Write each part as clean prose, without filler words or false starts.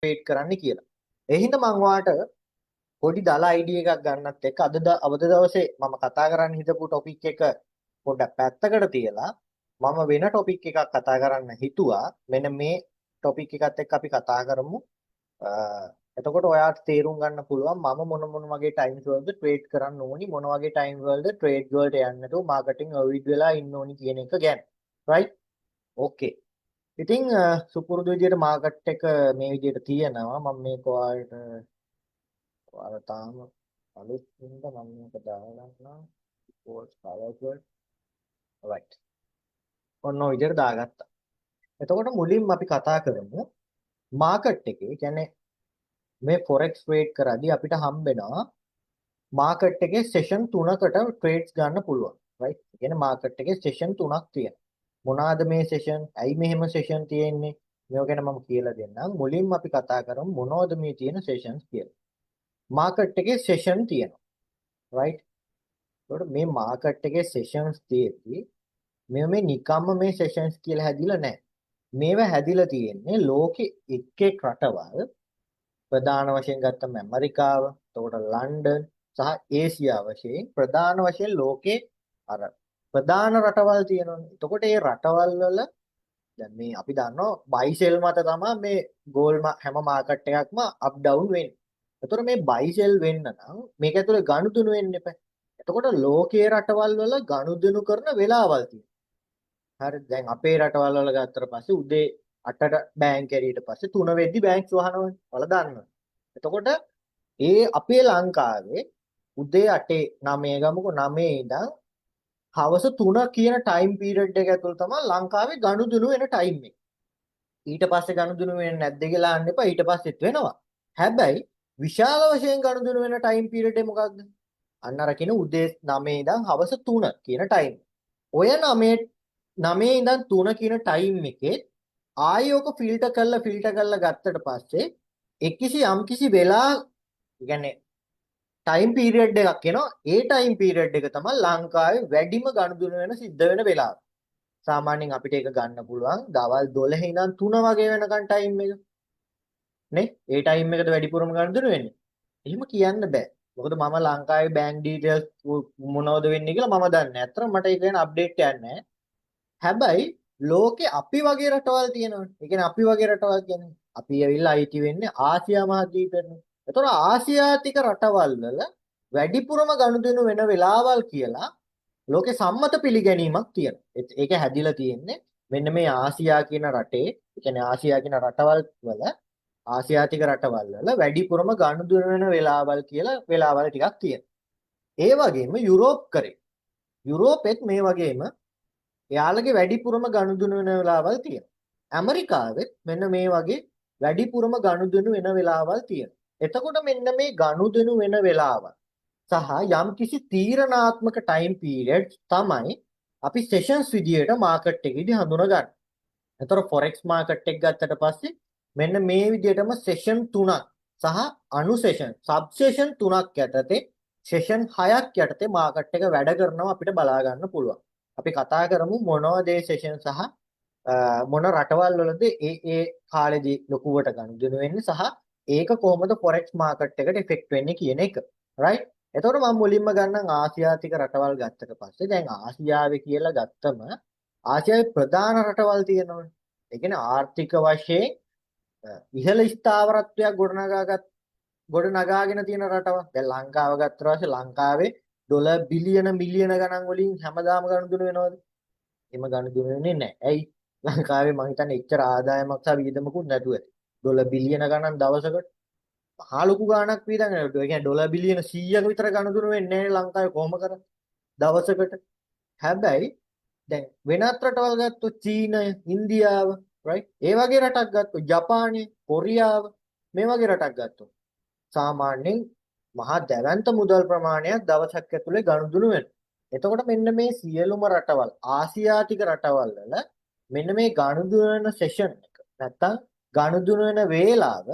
Create කරන්න කියලා. ඒ හින්දා මම ඔයාලට පොඩි දල අයිඩියා එකක් ගන්නත් එක්ක අද දවසේ මම කතා කරන්න හිතපු ටොපික් එක පොඩ්ඩක් පැත්තකට තියලා මම වෙන ටොපික් එකක් කතා කරන්න හිතුවා. මෙන්න මේ ටොපික් එකත් එක්ක අපි කතා කරමු. එතකොට ඔයාට තේරුම් ගන්න පුළුවන් මම මොන වගේ ටයිම්ස් වලද ට්‍රේඩ් කරන්න ඕනි මොන වගේ ටයිම් වලද ට්‍රේඩ් වලට යන්න නැතුව මාකටිං අවුල් වෙලා ඉන්න ඕනි කියන එක ගැන. රයිට්? ඕකේ. ඉතින් සුපුරුදු විදියට මාකට් එක මේ විදියට තියෙනවා. මම මේක ඔයාලට තාම අලුත් හින්දා මම මේක දාලා ගන්නවා. post powerpoint. right. ඔන්න ඔය විදියට දාගත්තා. එතකොට මුලින්ම අපි කතා කරමු මාකට් එකේ කියන්නේ මේ forex trade කරද්දී අපිට හම්බෙනවා මාකට් එකේ සෙෂන් 3කට ට්‍රේඩ්ස් ගන්න පුළුවන්. right? ඒ කියන්නේ මාකට් එකේ සෙෂන් 3ක් තියෙනවා. මොනවාද මේ සෙෂන්? ඇයි මෙහෙම සෙෂන් තියෙන්නේ? මේක ගැන මම කියලා දෙන්නම්. මුලින්ම අපි කතා කරමු මොනවද මේ තියෙන සෙෂන්ස් කියලා. මාකට් එකේ සෙෂන් තියෙනවා. right? ඒකට මේ මාකට් එකේ සෙෂන්ස් තියෙද්දි මේ නිකම්ම මේ සෙෂන්ස් කියලා හැදිලා නැහැ. මේවා හැදිලා තියෙන්නේ ලෝකෙ එක් එක් රටවල් ප්‍රධාන වශයෙන් ගත්තම ඇමරිකාව, එතකොට ලන්ඩන් සහ ඒසියා වශයෙන් ප්‍රධාන වශයෙන් ලෝකේ අර ප්‍රධාන රටවල් තියෙනවනේ. එතකොට මේ රටවල් වල දැන් මේ අපි දන්නවා බයි සෙල් මත තමයි මේ ගෝල්ඩ් හැම මාකට් එකක්ම අප් ඩවුන් වෙන්නේ. එතකොට මේ බයි සෙල් වෙන්න නම් මේක ඇතුලේ ගනුදෙනු වෙන්න එපා. එතකොට ලෝකයේ රටවල් වල ගනුදෙනු කරන වෙලාවල් තියෙනවා. හරි දැන් අපේ රටවල් වල ගත්තට පස්සේ උදේ 8ට බෑන්ක් ඇරියට පස්සේ 3 වෙද්දි බෑන්ක්ස් වහනවනේ. ඔයාලා දන්නවා. එතකොට ඒ අපේ ලංකාවේ උදේ 8 9 ගමුකෝ 9 ඉඳන් හවස 3 කියන ටයිම් පීරියඩ් එක ඇතුළත තමයි ලංකාවේ ගනුදෙනු වෙන ටයිම් එක. ඊට පස්සේ ගනුදෙනු වෙන්නේ නැද්ද කියලා අහන්න එපා. ඊට පස්සෙත් වෙනවා. හැබැයි විශාල වශයෙන් ගනුදෙනු වෙන ටයිම් පීරියඩ් එක මොකක්ද? අන්න අර කියන උදේ 9 ඉඳන් හවස 3 කියන ටයිම්. ඔය 9 ඉඳන් 3 කියන ටයිම් එකේ ආයෝක ෆිල්ටර් කරලා ගත්තට පස්සේ යම්කිසි වෙලා කියන්නේ ටයිම් පීරියඩ් එකක් එනවා. ඒ ටයිම් පීරියඩ් එක තමයි ලංකාවේ වැඩිම ගනුදෙනු වෙන සිද්ධ වෙන වෙලාව. සාමාන්‍යයෙන් අපිට ඒක ගන්න පුළුවන් දවල් 12 ඉඳන් 3 වගේ වෙනකන් ටයිම් එක. නේ? ඒ ටයිම් එකද වැඩිපුරම ගනුදෙනු වෙන්නේ. එහෙම කියන්න බෑ. මොකද මම ලංකාවේ බැංක් ඩීටේල්ස් මොනවද වෙන්නේ කියලා මම දන්නේ නැහැ. අතන මට ඒක ගැන අප්ඩේට් යන්නේ නැහැ. හැබැයි ලෝකේ අපි වගේ රටවල් තියෙනවනේ. ඒ කියන්නේ අපි වගේ රටවල් කියන්නේ අපි ඇවිල්ලා අයිති වෙන්නේ ආසියා මහද්වීපයට. ඒතකොට ආසියාතික රටවල් වල වැඩිපුරම ගනුදෙනු වෙන වෙලාවල් කියලා ලෝකේ සම්මත පිළිගැනීමක් තියෙනවා. ඒක හැදිලා තියෙන්නේ මෙන්න මේ ආසියා කියන රටේ, ඒ කියන්නේ ආසියා කියන රටවල් වල ආසියාතික රටවල් වල වැඩිපුරම ගනුදෙනු වෙන වෙලාවල් කියලා වෙලාවල් ටිකක් තියෙනවා. ඒ වගේම යුරෝප් කරේ. යුරෝපෙත් මේ වගේම එයාලගේ වැඩිපුරම ගනුදෙනු වෙන වෙලාවල් තියෙනවා. ඇමරිකාවෙත් මෙන්න මේ වගේ වැඩිපුරම ගනුදෙනු වෙන වෙලාවල් තියෙනවා. එතකොට මෙන්න මේ ගනුදෙනු වෙන වෙලාවල් සහ යම්කිසි තීරණාත්මක ටයිම් පීරියඩ්ස් තමයි අපි සෙෂන්ස් විදියට මාකට් එකේදී හඳුනගන්නේ. එතකොට ෆොරෙක්ස් මාකට් එක ගත්තට පස්සේ මෙන්න මේ විදියටම සෙෂන් 3ක් සහ අනු සෙෂන් සබ් සෙෂන් 3ක් යටතේ සෙෂන් 6ක් යටතේ මාකට් එක වැඩ කරනවා අපිට බලා ගන්න පුළුවන්. අපි කතා කරමු මොනවද ඒ සෙෂන් සහ මොන රටවල් වලද ඒ කාලෙදී ලොකුවට ගනුදෙනු වෙන්නේ සහ ඒක කොහොමද forex market එකට effect වෙන්නේ කියන එක. right? එතකොට මම මුලින්ම ගන්නම් ආසියාතික රටවල් ගත්තට පස්සේ දැන් ආසියාවේ කියලා ගත්තම ආසියාවේ ප්‍රධාන රටවල් තියෙනවනේ. ඒ කියන්නේ ආර්ථික වශයෙන් ඉහළ ස්ථාවරත්වයක් ගොඩනගාගෙන තියෙන රටවල්. දැන් ලංකාව ගත්තා පස්සේ ලංකාවේ ඩොලර් බිලියන මිලියන ගණන් වලින් හැමදාම ගනුදෙනු වෙනවද? එහෙම ගනුදෙනු වෙන්නේ නැහැ. ඇයි? ලංකාවේ මං හිතන්නේ එච්චර ආදායමක් සහ වියදමකුත් නැතුව ඇති. ඩොලර් බිලියන ගණන් දවසකට මහා ලොකු ගාණක් වියදම් කරනවා. ඒ කියන්නේ ඩොලර් බිලියන 100ක විතර ගනුදෙනු වෙන්නේ නැහැ ලංකාවේ කොහොම කරත් දවසකට. හැබැයි දැන් වෙනත් රටවල් ගත්තොත් චීනය, ඉන්දියාව, right? ඒ වගේ රටක් ගත්තොත් ජපානය, කොරියාව මේ වගේ රටක් ගත්තොත් සාමාන්‍යයෙන් මහා දැවැන්ත මුදල් ප්‍රමාණයක් දවසක් ඇතුලේ ගනුදෙනු වෙනවා. එතකොට මෙන්න මේ සියලුම රටවල් ආසියාතික රටවල් වල මෙන්න මේ ගනුදෙනු වෙන සෙෂන් එක නැත්තම් ගනුදෙනු වෙන වේලාව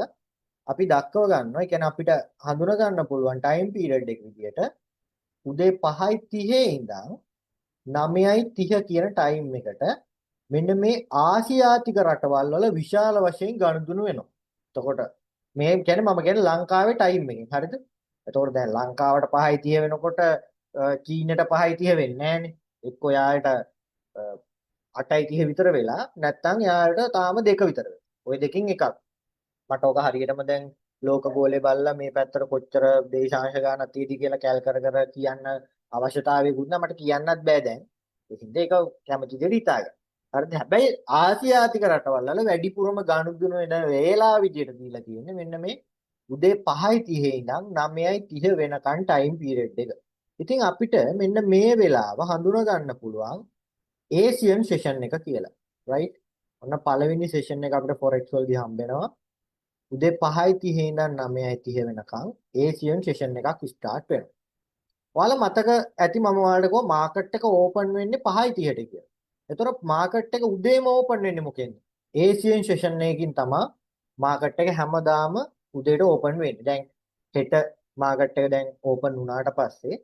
අපි දක්ව ගන්නවා. ඒ කියන්නේ අපිට හඳුනා ගන්න පුළුවන් ටයිම් පීරියඩ් එක විදියට උදේ 5:30 ඉඳන් 9:30 කියන ටයිම් එකට මෙන්න මේ ආසියාතික රටවල් වල විශාල වශයෙන් ගනුදෙනු වෙනවා. එතකොට මේ කියන්නේ මම කියන්නේ ලංකාවේ ටයිම් එකෙන්. හරිද? එතකොට දැන් ලංකාවට 5:30 වෙනකොට චීනට 5:30 වෙන්නේ නැහනේ. එක්ක යායට 8:30 විතර වෙලා නැත්නම් යායට තාම 2 විතර වෙලා. ওই දෙකෙන් එකක්. මට ඔක හරියටම දැන් ලෝක ගෝලේ බලලා මේ පැත්තට කොච්චර දේශාංශ ගානක් තියෙදි කියලා කැල් කර කර කියන්න අවශ්‍යතාවයකුත් නැහැ. මට කියන්නත් බෑ දැන්. ඒකින්ද ඒක කැමති දෙයට හිතාගන්න. හරිද? හැබැයි ආසියාතික රටවල් වල වැඩිපුරම ගනුදෙනු වෙන වේලාව විදියට දීලා තියෙන්නේ මෙන්න මේ උදේ 5:30 ඉඳන් 9:30 වෙනකන් ටයිම් පීරියඩ් එක. ඉතින් අපිට මෙන්න මේ වෙලාව හඳුනා ගන්න පුළුවන් ඒසියන් සෙෂන් එක කියලා. රයිට්? ඔන්න පළවෙනි සෙෂන් එක අපිට forex වලදී හම්බ වෙනවා. උදේ 5:30 ඉඳන් 9:30 වෙනකන් ඒසියන් සෙෂන් එකක් ස්ටාර්ට් වෙනවා. ඔයාලා මතක ඇති මම ඔයාලට කිව්වා මාකට් එක ඕපන් වෙන්නේ 5:30ට කියලා. එතකොට මාකට් එක උදේම ඕපන් වෙන්නේ මොකෙන්ද? ඒසියන් සෙෂන් එකකින් තමයි මාකට් එක හැමදාම උදේට ඕපන් වෙන්නේ. දැන් හෙට මාකට් එක දැන් ඕපන් වුණාට පස්සේ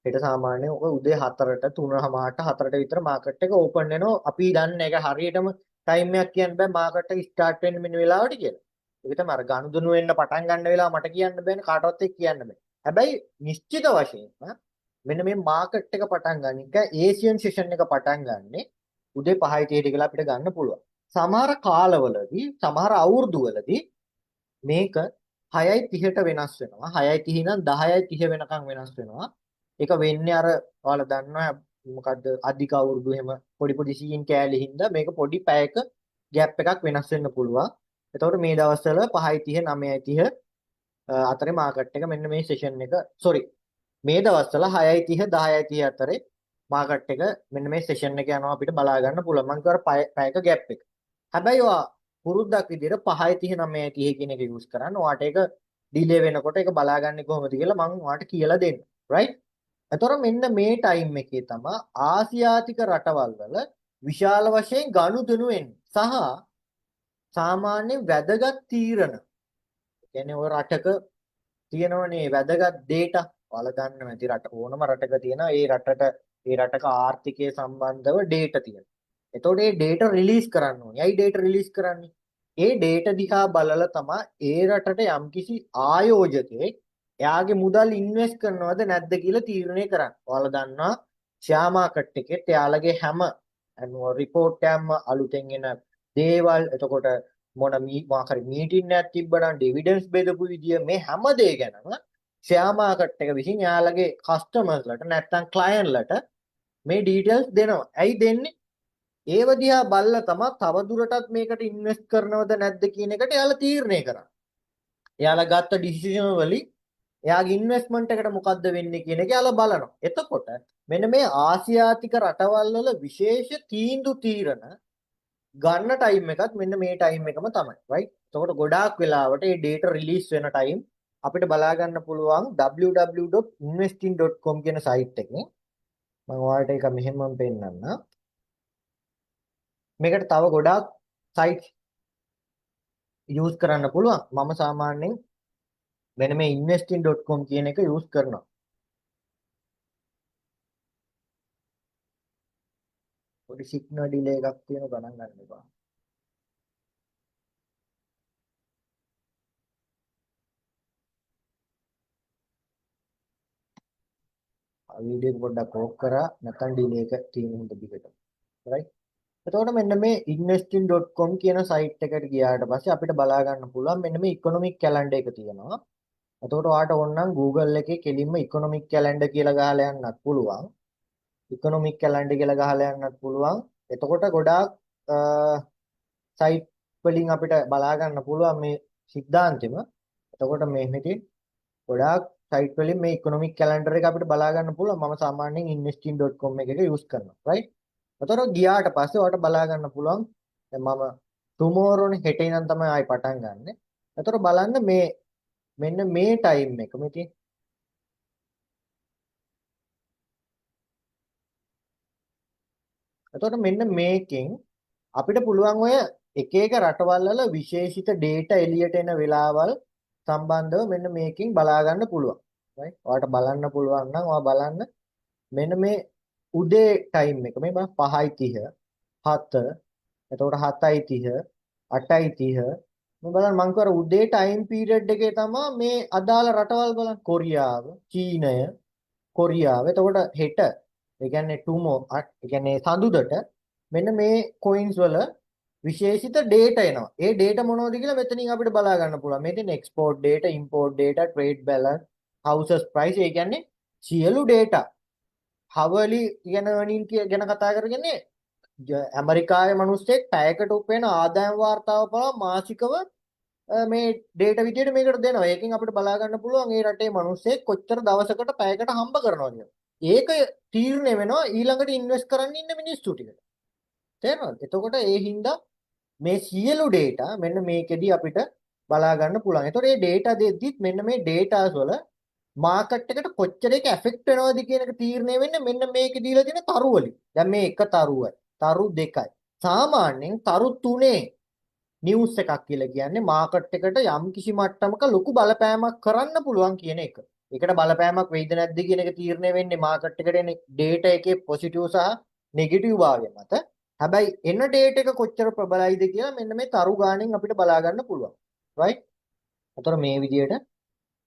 හෙට සාමාන්‍යයෙන් ඔක උදේ 4ට 3:00ට 4ට විතර මාකට් එක ඕපන් වෙනවා. අපි දන්නේ ඒක හරියටම ටයිම් එකක් කියන්න බෑ මාකට් එක ස්ටාර්ට් වෙන්නේ මෙන්න වෙලාවට කියලා. ඒක තමයි අර ගනුදෙනු වෙන්න පටන් ගන්න වෙලාව මට කියන්න බෑනේ කාටවත් එක්ක කියන්න බෑ. හැබැයි නිශ්චිත වශයෙන්ම මෙන්න මේ මාකට් එක පටන් ගන්න එක ඒසියන් සෙෂන් එක පටන් ගන්නෙ උදේ 5:30 කියලා අපිට ගන්න පුළුවන්. සමහර කාලවලදී සමහර අවුරුදුවලදී මේක 6:30ට වෙනස් වෙනවා. 6:30 ඉඳන් 10:30 වෙනකන් වෙනස් වෙනවා. ඒක වෙන්නේ අර ඔයාලා දන්නවා මොකද්ද අධික අවුරුදු එහෙම පොඩි පොඩි සීන් කෑලි හින්දා මේක පොඩි පැයක ગેප් එකක් වෙනස් වෙන්න පුළුවන්. එතකොට මේ දවස්වල 5:30 9:30 අතරේ මාකට් එක මෙන්න මේ සෙෂන් එක සෝරි මේ දවස්වල 6:30 10:30 අතරේ මාකට් එක මෙන්න මේ සෙෂන් එක යනවා අපිට බලා ගන්න පුළුවන්. මම කියවර පැයක ગેප් එක. හැබැයි ඔයා පුරුද්දක් විදිහට 5:30 9:30 කියන එක යූස් කරන්න. ඔයාට ඒක ඩිලේ වෙනකොට ඒක බලාගන්නේ කොහොමද කියලා මම ඔයාට කියලා දෙන්න. රයිට්? එතකොට මෙන්න මේ ටයිම් එකේ තමයි ආසියාතික රටවල් වල විශාල වශයෙන් ගනුදෙනු වෙන්නේ. සහ සාමාන්‍ය වැදගත් තීරණ. කියන්නේ ඔය රටක තියෙනවනේ වැදගත් data. ඔයාලා දන්නවා ඇති රට ඕනම රටක තියෙන ඒ රටක ආර්ථිකය සම්බන්ධව data තියෙනවා. එතකොට මේ data රිලීස් කරන්න ඕනේ. ඇයි data රිලීස් කරන්නේ? ඒ data දිහා බලලා තමයි ඒ රටට යම්කිසි ආයෝජකයෙක් එයාගේ මුදල් ඉන්වෙස්ට් කරනවද නැද්ද කියලා තීරණය කරන්න. ඔයාලා දන්නවා ෂෙයා මාකට් එකෙත් එයාලගේ හැම annual report එකම අලුතෙන් එන දේවල් එතකොට මොකරි මීටින් එකක් තිබ්බනම් ඩිවිඩන්ඩ්ස් බෙදපු විදිය මේ හැම දේ ගැනම ෂෙයා මාකට් එක විසින් එයාලගේ කස්ටමර්ස්ලට නැත්නම් ක්ලයන්ට්ලට මේ ඩීටේල්ස් දෙනවා. ඇයි දෙන්නේ? ඒව දිහා බලලා තමයි තවදුරටත් මේකට ඉන්වෙස්ට් කරනවද නැද්ද කියන එකට එයාලා තීරණය කරන්නේ. එයාලා ගත්ත ඩිසිෂන් වලින් එයාගේ ඉන්වෙස්ට්මන්ට් එකට මොකද්ද වෙන්නේ කියන එක එයාලා බලනවා. එතකොට මෙන්න මේ ආසියාතික රටවල් වල විශේෂ තීන්දුව తీරන ගන්න ටයිම් එකත් මෙන්න මේ ටයිම් එකම තමයි. right? එතකොට ගොඩාක් වෙලාවට මේ data release වෙන ටයිම් අපිට බලා ගන්න පුළුවන් www.investing.com කියන site එකෙන්. මම ඔයාලට ඒක මෙහෙමම පෙන්නන්න. මේකට තව ගොඩාක් sites use කරන්න පුළුවන්. මම සාමාන්‍යයෙන් මෙන්න මේ investing.com කියන එක use කරනවා. පොඩි සිග්නල් ඩිලේ එකක් තියෙන ගණන් ගන්න එපා. වීඩියෝ එක පොඩ්ඩක් ඕෆ් කරා නැත්නම් ඩිලේ එක තියෙන හින්දා දිගට. right? එතකොට මෙන්න මේ investing.com කියන site එකට ගියාට පස්සේ අපිට බලා ගන්න පුළුවන් මෙන්න මේ economic calendar එක තියෙනවා. එතකොට ඔයාට ඕනනම් Google එකේ කෙලින්ම economic calendar කියලා ගහලා යන්නත් පුළුවන්. economic calendar කියලා ගහලා යන්නත් පුළුවන්. එතකොට ගොඩාක් site වලින් අපිට බලා ගන්න පුළුවන් මේ સિદ્ધාන්තෙම. එතකොට මේ මෙතේ ගොඩාක් site වලින් මේ economic calendar එක අපිට බලා ගන්න පුළුවන්. මම සාමාන්‍යයෙන් investing.com එක use කරනවා. right? එතකොට ගියාට පස්සේ ඔයාලට බලා ගන්න පුළුවන් දැන් මම tomorrow නේ හෙට ඉඳන් තමයි ආයි පටන් ගන්නෙ. එතකොට බලන්න මේ මෙන්න මේ ටයිම් එක මෙතේ එතකොට මෙන්න මේකෙන් අපිට පුළුවන් ඔය එක එක රටවල් වල විශේෂිත data එළියට එන වෙලාවල් සම්බන්ධව මෙන්න මේකෙන් බලා ගන්න පුළුවන්. right? ඔයාලට බලන්න පුළුවන් නම් ඔයා බලන්න මෙන්න මේ උදේ ටයිම් එක මේ 5:30 7 එතකොට 7:30 8:30 මේ බලන්න මං කර උදේ ටයිම් පීරියඩ් එකේ තමයි මේ අදාළ රටවල් බලන්න කොරියාව, චීනය, කොරියාව. එතකොට හෙට ඒ කියන්නේ ටුමෝ ඒ කියන්නේ සඳුදට මෙන්න මේ කොයින්ස් වල විශේෂිත ඩේටා එනවා. ඒ ඩේටා මොනවද කියලා මෙතනින් අපිට බලා ගන්න පුළුවන්. මේ තියෙන export data, import data, trade balance, houses price. ඒ කියන්නේ සියලු ඩේටා. හවලි කියන earning ගැන කතා කරගෙන ඇමරිකාවේ මිනිස්සෙක් පැයකට උපයන ආදායම් වාර්තාව බලලා මාසිකව මේ ඩේටා විදියට මේකට දෙනවා. ඒකෙන් අපිට බලා ගන්න පුළුවන් ඒ රටේ මිනිස්සෙක් කොච්චර දවසකට පැයකට හම්බ කරනවද කියලා. ඒක තීරණය වෙනවා ඊළඟට ඉන්වෙස්ට් කරන්න ඉන්න මිනිස්සු ටිකට. තේරෙනවද? එතකොට ඒ හින්දා මේ සියලු ඩේටා මෙන්න මේකෙදි අපිට බලා ගන්න පුළුවන්. එතකොට මේ ඩේටා දෙද්දිත් මෙන්න මේ ඩේටාස් වල මාකට් එකට කොච්චර ඒක ඇෆෙක්ට් වෙනවද කියන එක තීරණය වෙන්නේ මෙන්න මේකේ දීලා තියෙන තරු වලින්. දැන් මේ එක තරුවයි. තරු දෙකයි. සාමාන්‍යයෙන් තරු තුනේ නිවුස් එකක් කියලා කියන්නේ මාකට් එකට යම් කිසි මට්ටමක ලොකු බලපෑමක් කරන්න පුළුවන් කියන එක. ඒකට බලපෑමක් වෙයිද නැද්ද කියන එක තීරණය වෙන්නේ මාකට් එකට එන ඩේටා එකේ පොසිටිව් සහ නෙගටිව් භාවය මත. හැබැයි එන ඩේටා එක කොච්චර ප්‍රබලයිද කියලා මෙන්න මේ තරු ගාණෙන් අපිට බලා ගන්න පුළුවන්. right? එතකොට මේ විදිහට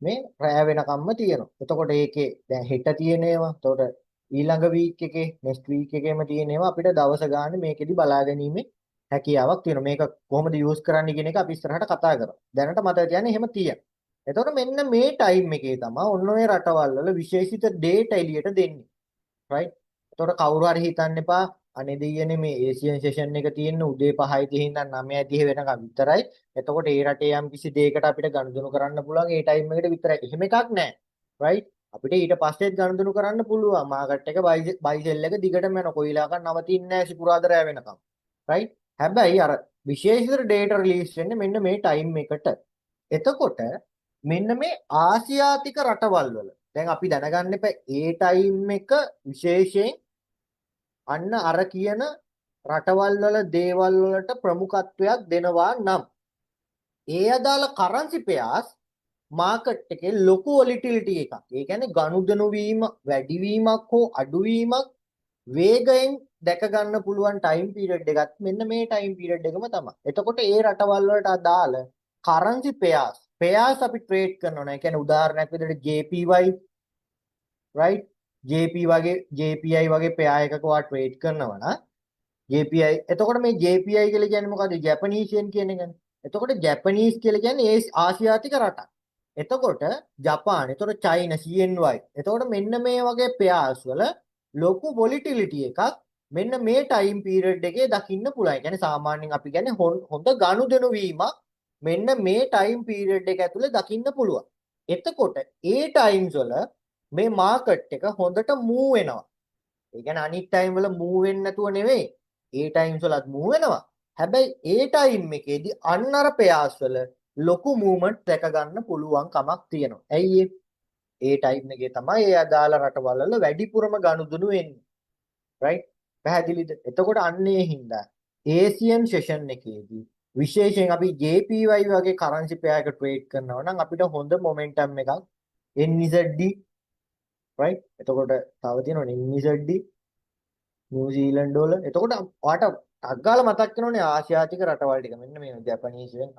මේ රැය වෙනකම්ම තියෙනවා. එතකොට ඒකේ දැන් හෙට තියෙන ඒවා. එතකොට ඊළඟ වීක් එකේ නෙක්ස්ට් වීක් එකේම තියෙන ඒවා අපිට දවස ගානේ මේකෙදි බලා ගැනීමේ හැකියාවක් තියෙනවා. මේක කොහොමද යූස් කරන්න කියන එක අපි ඉස්සරහට කතා කරමු. දැනට මතක තියාගන්න එහෙම තියෙනවා. එතකොට මෙන්න මේ ටයිම් එකේ තමයි ඔන්න ඔය රටවල් වල විශේෂිත ඩේටා එළියට දෙන්නේ. right? එතකොට කවුරු හරි හිතන්න එපා අනේ දෙයියනේ මේ ඒසියන් සෙෂන් එක තියෙන උදේ 5:30 ඉඳන් 9:30 වෙනකම් විතරයි. එතකොට ඒ රටේ යම් කිසි දෙයකට අපිට ගනුදෙනු කරන්න පුළුවන් ඒ ටයිම් එකට විතරයි. එහෙම එකක් නැහැ. right? අපිට ඊට පස්සෙත් ගනුදෙනු කරන්න පුළුවන්. මාකට් එක බයි සෙල් එක දිගටම යන කොයිලාකක් නවතින්නේ නැහැ සිකුරාදා රෑ වෙනකම්. right? හැබැයි අර විශේෂිත ඩේටා රිලීස් වෙන්නේ මෙන්න මේ ටයිම් එකට. එතකොට මෙන්න මේ ආසියාතික රටවල් වල දැන් අපි දැනගන්න එපා ඒ ටයිම් එක විශේෂයෙන් අන්න අර කියන රටවල් වල දේවල් වලට ප්‍රමුඛත්වයක් දෙනවා නම් ඒ අදාළ කරන්සි පෙයාස් මාකට් එකේ ලොකු වොලිටිලිටි එකක්. ඒ කියන්නේ ගනුදෙනු වීම වැඩිවීමක් හෝ අඩුවීමක් වේගයෙන් දැක ගන්න පුළුවන් ටයිම් පීරියඩ් එකත් මෙන්න මේ ටයිම් පීරියඩ් එකම තමයි. එතකොට ඒ රටවල් වලට අදාළ කරන්සි පෙයාස් අපි ට්‍රේඩ් කරනවා. ඒ කියන්නේ උදාහරණයක් විදිහට JPY right JP වගේ JPI වගේ පෙයා එකක වා ට්‍රේඩ් කරනවා නම් JPI එතකොට මේ JPI කියලා කියන්නේ මොකද්ද? ජපනීස් යෙන් කියන එකනේ. එතකොට ජපනීස් කියලා කියන්නේ ඒ ආසියාතික රටක්. එතකොට ජපාන, එතකොට චයිනා CNY. එතකොට මෙන්න මේ වගේ පෙයාස් වල ලොකු වොලිටිලිටි එකක් මෙන්න මේ ටයිම් පීරියඩ් එකේ දකින්න පුළුවන්. ඒ කියන්නේ සාමාන්‍යයෙන් අපි කියන්නේ හොඳ ගනුදෙනු වීමක් මෙන්න මේ ටයිම් පීරියඩ් එක ඇතුලේ දකින්න පුළුවන්. එතකොට ඒ ටයිම්ස් වල මේ මාකට් එක හොඳට මූව් වෙනවා. ඒ කියන්නේ අනිත් ටයිම් වල මූව් වෙන්නේ නැතුව නෙවෙයි. ඒ ටයිම්ස් වලත් මූව් වෙනවා. හැබැයි ඒ ටයිම් එකේදී අන්න අර පෙයාස් වල ලොකු මූව්මන්ට් දැක ගන්න පුළුවන් කමක් තියෙනවා. ඇයි ඒ ටයිම් එකේ තමයි ඒ අදාළ රටවල් වල වැඩිපුරම ගනුදෙනු වෙන්නේ. right? පැහැදිලිද? එතකොට අන්නේ හින්දා ඒසියන් සෙෂන් එකේදී විශේෂයෙන් අපි JPY වගේ කරන්සි පෙයා එක ට්‍රේඩ් කරනවා නම් අපිට හොඳ මොමන්ටම් එකක් NZD right? එතකොට තව තියෙනවනේ NZD නිව්සීලන්ඩ් වල. එතකොට ඔයාට අග්ගාල මතක් වෙනෝනේ ආසියාතික රටවල් ටික. මෙන්න මේ ජපනීස් වෙන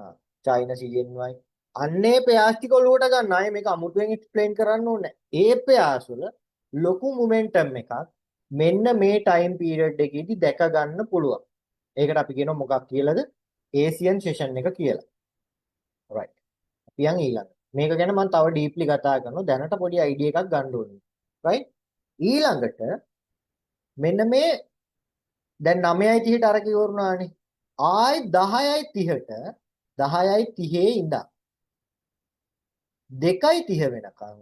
චයිනා CNY. අන්නේ පෙයාස් ටික ඔලුවට ගන්න. ආයේ මේක අමුතුවෙන් එක්ස්ප්ලেইন කරන්න ඕනේ. ඒ පෙයාස් වල ලොකු මොමන්ටම් එකක් මෙන්න මේ ටයිම් පීරියඩ් එකේදී දැක ගන්න පුළුවන්. ඒකට අපි කියනවා මොකක් කියලාද? ඒසියන් සෙෂන් එක කියලා. right. අපි යන් ඊළඟ. මේක ගැන මම තව ඩීප්ලි කතා කරනවා. දැනට පොඩි අයිඩියා එකක් ගන්න ඕනේ. right. ඊළඟට මෙන්න මේ දැන් 9:30ට අර කිවරුණානේ. ආයි 10:30ට 10:30 ඉඳන් 2:30 වෙනකම්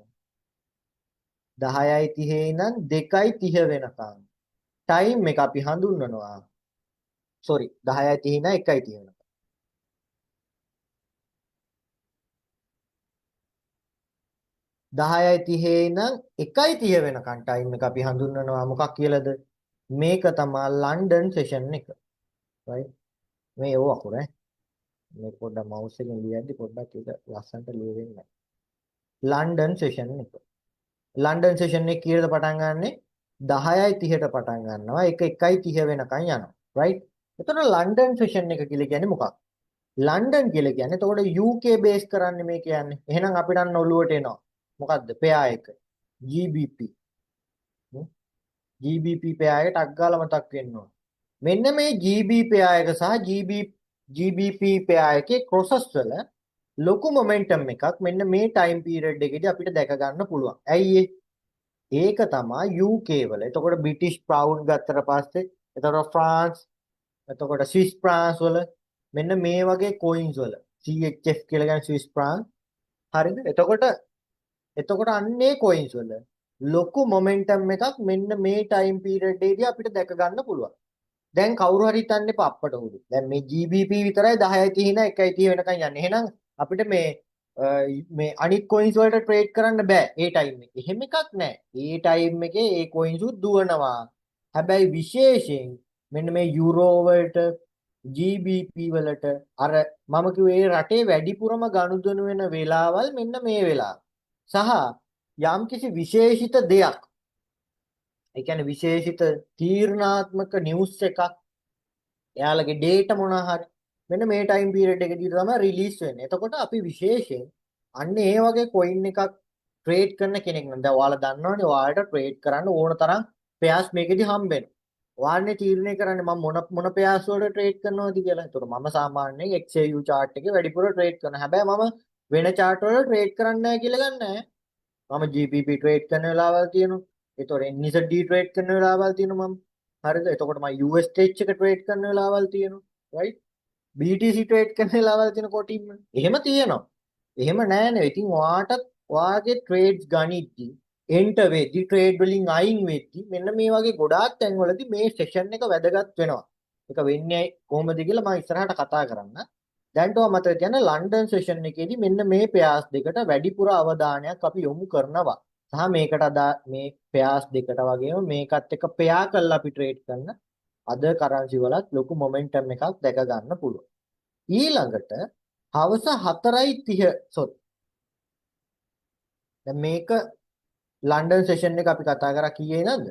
10:30 ඉඳන් 2:30 වෙනකම් ටයිම් එක අපි හඳුන්වනවා. sorry 10:30 ඉඳන් 1:30 වෙනකම්. 10:30 ඉඳන් 1:30 වෙනකම් ටයිම් එක අපි හඳුන්වනවා මොකක් කියලාද? මේක තමයි ලන්ඩන් සෙෂන් එක. right? මේ ඒව අකුර මේ පොඩ්ඩක් මවුස් එකෙන් ලියද්දි පොඩ්ඩක් ඒක ලස්සනට ලියවෙන්නේ නැහැ. ලන්ඩන් සෙෂන් එක. ලන්ඩන් සෙෂන් එක කීයද පටන් ගන්නෙ? 10:30ට පටන් ගන්නවා. ඒක 1:30 වෙනකන් යනවා. right? එතකොට ලන්ඩන් සෙෂන් එක කියලා කියන්නේ මොකක්ද? ලන්ඩන් කියලා කියන්නේ එතකොට UK බේස් කරන්නේ මේ කියන්නේ. එහෙනම් අපිට අන්න ඔළුවට එනවා. මොකද්ද? පෙයා එක. GBP. GBP පෙයා එක ටක් ගාලා මතක් වෙන්න ඕන. මෙන්න මේ GB පෙයා එක සහ GBP පෙයා එකේ ක්‍රොසස් වල ලොකු මොමන්ටම් එකක් මෙන්න මේ ටයිම් පීරියඩ් එකේදී අපිට දැක ගන්න පුළුවන්. ඇයි ඒ? ඒක තමයි UK වල. එතකොට බ්‍රිටිෂ් පවුන්ඩ් ගත්තට පස්සේ එතකොට ෆ්‍රාන්ස් එතකොට ස්විස් ෆ්‍රාන්ස් වල මෙන්න මේ වගේ කොයින්ස් වල CHF කියලා කියන ස්විස් ෆ්‍රාන්ස් හරිද? එතකොට අන්නේ කොයින්ස් වල ලොකු මොමන්ටම් එකක් මෙන්න මේ ටයිම් පීරියඩ් එකේදී අපිට දැක ගන්න පුළුවන්. දැන් කවුරු හරි හිතන්නේ පප්පට උරු. දැන් මේ GBP විතරයි 10යි 30 1යි 30 වෙනකන් යන්නේ. එහෙනම් අපිට මේ අනිත් කොයින්ස් වලට ට්‍රේඩ් කරන්න බෑ ඒ ටයිම් එකේ. එහෙම එකක් නෑ. ඒ ටයිම් එකේ ඒ කොයින්ස් උත් දුවනවා. හැබැයි විශේෂයෙන් මෙන්න මේ යුරෝ වලට GBP වලට අර මම කිව්වේ ඒ රටේ වැඩිපුරම ගනුදෙනු වෙන වෙලාවල් මෙන්න මේ වෙලාව. සහ යම්කිසි විශේෂිත දෙයක් ඒ කියන්නේ විශේෂිත තීරණාත්මක නිවුස් එකක් එයාලගේ ඩේටා මොනවා හරි මෙන්න මේ ටයිම් පීරියඩ් එකේදී තමයි රිලීස් වෙන්නේ. එතකොට අපි විශේෂයෙන් අන්න ඒ වගේ කොයින් එකක් ට්‍රේඩ් කරන කෙනෙක් නම් දැන් ඔයාලා දන්නවනේ ඔයාලට ට්‍රේඩ් කරන්න ඕන තරම් පෙයාස් මේකෙදි හම්බෙනවා. ඔයාලනේ තීරණය කරන්නේ මම මොන පෙයාස් වලට ට්‍රේඩ් කරනවද කියලා. ඒතකොට මම සාමාන්‍යයෙන් XAU chart එකේ වැඩිපුර ට්‍රේඩ් කරනවා. හැබැයි මම වෙන chart වල ට්‍රේඩ් කරන්නේ නැහැ කියලා ගන්නෑ. මම GBP ට්‍රේඩ් කරන වෙලාවල් තියෙනවා. ඒතකොට NZD ට්‍රේඩ් කරන වෙලාවල් තියෙනවා මම. හරිද? එතකොට මම USH එක ට්‍රේඩ් කරන වෙලාවල් තියෙනවා. right? BTC ට්‍රේඩ් කරන වෙලාවල් තියෙන කොටින්ම. එහෙම තියෙනවා. එහෙම නෑනේ. ඉතින් ඔයාගේ ට්‍රේඩ්ස් ගනිද්දි එන්ටර් වෙද්දි ට්‍රේඩ් වලින් අයින් වෙද්දි මෙන්න මේ වගේ ගොඩාක් තැන්වලදී මේ සෙෂන් එක වැදගත් වෙනවා. ඒක වෙන්නේ කොහොමද කියලා මම ඉස්සරහට කතා කරන්න. දැන් තව මතක තියාගන්න ලන්ඩන් සෙෂන් එකේදී මෙන්න මේ පෙයාස් දෙකට වැඩිපුර අවධානයක් අපි යොමු කරනවා. සහ මේකට මේ පෙයාස් දෙකට වගේම මේකත් එක්ක පෙයා කරලා අපි ට්‍රේඩ් කරන අද කරන්සි වලත් ලොකු මොමන්ටම් එකක් දැක ගන්න පුළුවන්. ඊළඟට හවස 4:30 සොත්. දැන් මේක ලන්ඩන් සෙෂන් එක අපි කතා කරා කීයේ නේද?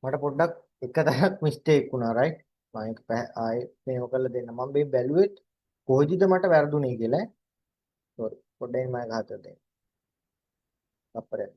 මට පොඩ්ඩක් එක තැනක් මිස්ටේක් වුණා right? මම ඒක ආයේ මේව කරලා දෙන්න. මම මේ බැලුවෙත් කොහොදිද මට වැරදුනේ කියලා. sorry. පොඩ්ඩක් මම ගහත දෙන්න. අපරයක්.